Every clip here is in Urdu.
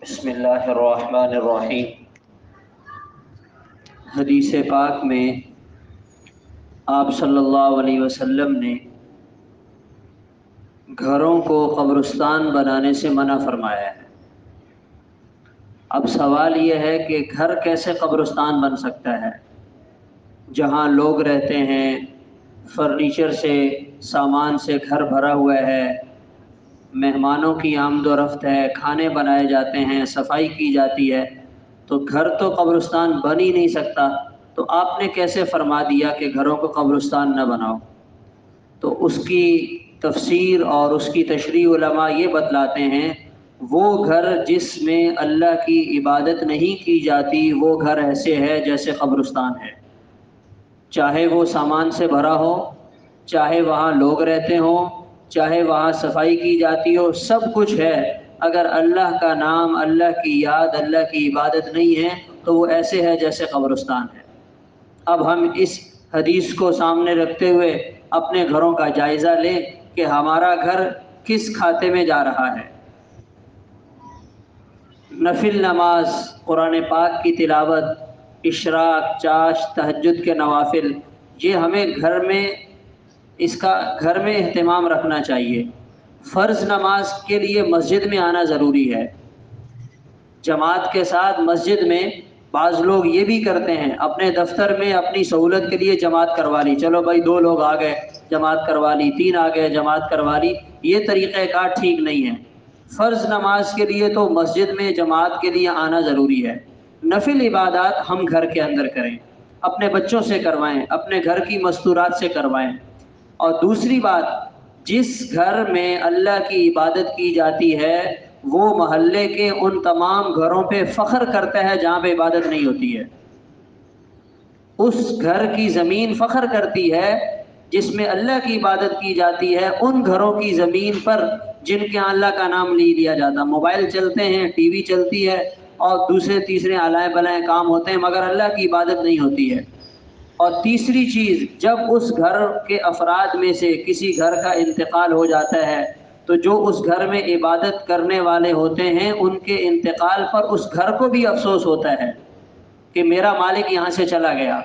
بسم اللہ الرحمن الرحیم۔ حدیث پاک میں آپ صلی اللہ علیہ وسلم نے گھروں کو قبرستان بنانے سے منع فرمایا ہے۔ اب سوال یہ ہے کہ گھر کیسے قبرستان بن سکتا ہے؟ جہاں لوگ رہتے ہیں، فرنیچر سے، سامان سے گھر بھرا ہوا ہے، مہمانوں کی آمد و رفت ہے، کھانے بنائے جاتے ہیں، صفائی کی جاتی ہے، تو گھر تو قبرستان بن ہی نہیں سکتا۔ تو آپ نے کیسے فرما دیا کہ گھروں کو قبرستان نہ بناؤ؟ تو اس کی تفسیر اور اس کی تشریح علماء یہ بتلاتے ہیں، وہ گھر جس میں اللہ کی عبادت نہیں کی جاتی وہ گھر ایسے ہے جیسے قبرستان ہے، چاہے وہ سامان سے بھرا ہو، چاہے وہاں لوگ رہتے ہوں، چاہے وہاں صفائی کی جاتی ہو، سب کچھ ہے، اگر اللہ کا نام، اللہ کی یاد، اللہ کی عبادت نہیں ہے تو وہ ایسے ہے جیسے قبرستان ہے۔ اب ہم اس حدیث کو سامنے رکھتے ہوئے اپنے گھروں کا جائزہ لیں کہ ہمارا گھر کس کھاتے میں جا رہا ہے۔ نفل نماز، قرآن پاک کی تلاوت، اشراق، چاشت، تہجد کے نوافل، یہ ہمیں گھر میں اہتمام رکھنا چاہیے۔ فرض نماز کے لیے مسجد میں آنا ضروری ہے، جماعت کے ساتھ مسجد میں۔ بعض لوگ یہ بھی کرتے ہیں، اپنے دفتر میں اپنی سہولت کے لیے جماعت کروا لی، چلو بھائی 2 لوگ آ گئے جماعت کروا لی، 3 آ گئے جماعت کروا لی، یہ طریقہ کار ٹھیک نہیں ہے۔ فرض نماز کے لیے تو مسجد میں جماعت کے لیے آنا ضروری ہے۔ نفل عبادات ہم گھر کے اندر کریں، اپنے بچوں سے کروائیں، اپنے گھر کی مستورات سے کروائیں۔ اور دوسری بات، جس گھر میں اللہ کی عبادت کی جاتی ہے وہ محلے کے ان تمام گھروں پہ فخر کرتا ہے جہاں پہ عبادت نہیں ہوتی ہے۔ اس گھر کی زمین فخر کرتی ہے جس میں اللہ کی عبادت کی جاتی ہے، ان گھروں کی زمین پر جن کے اللہ کا نام نہیں لیا جاتا۔ موبائل چلتے ہیں، ٹی وی چلتی ہے اور دوسرے تیسرے آلائیں بلائیں کام ہوتے ہیں، مگر اللہ کی عبادت نہیں ہوتی ہے۔ اور تیسری چیز، جب اس گھر کے افراد میں سے کسی گھر کا انتقال ہو جاتا ہے تو جو اس گھر میں عبادت کرنے والے ہوتے ہیں ان کے انتقال پر اس گھر کو بھی افسوس ہوتا ہے کہ میرا مالک یہاں سے چلا گیا۔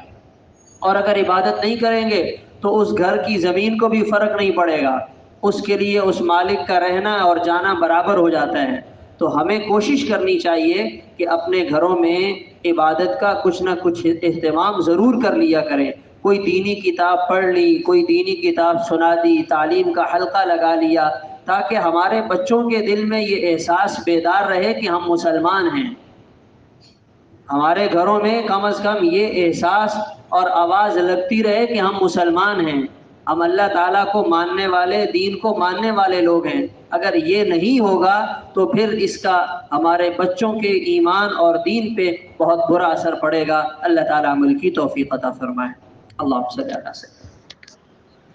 اور اگر عبادت نہیں کریں گے تو اس گھر کی زمین کو بھی فرق نہیں پڑے گا، اس کے لیے اس مالک کا رہنا اور جانا برابر ہو جاتا ہے۔ تو ہمیں کوشش کرنی چاہیے کہ اپنے گھروں میں عبادت کا کچھ نہ کچھ اہتمام ضرور کر لیا کریں۔ کوئی دینی کتاب پڑھ لی، کوئی دینی کتاب سنا دی، تعلیم کا حلقہ لگا لیا، تاکہ ہمارے بچوں کے دل میں یہ احساس بیدار رہے کہ ہم مسلمان ہیں۔ ہمارے گھروں میں کم از کم یہ احساس اور آواز لگتی رہے کہ ہم مسلمان ہیں، ہم اللہ تعالیٰ کو ماننے والے، دین کو ماننے والے لوگ ہیں۔ اگر یہ نہیں ہوگا تو پھر اس کا ہمارے بچوں کے ایمان اور دین پہ بہت برا اثر پڑے گا۔ اللہ تعالیٰ عمل کی توفیق عطا فرمائے۔ اللہم صلی اللہ علیہ وسلم۔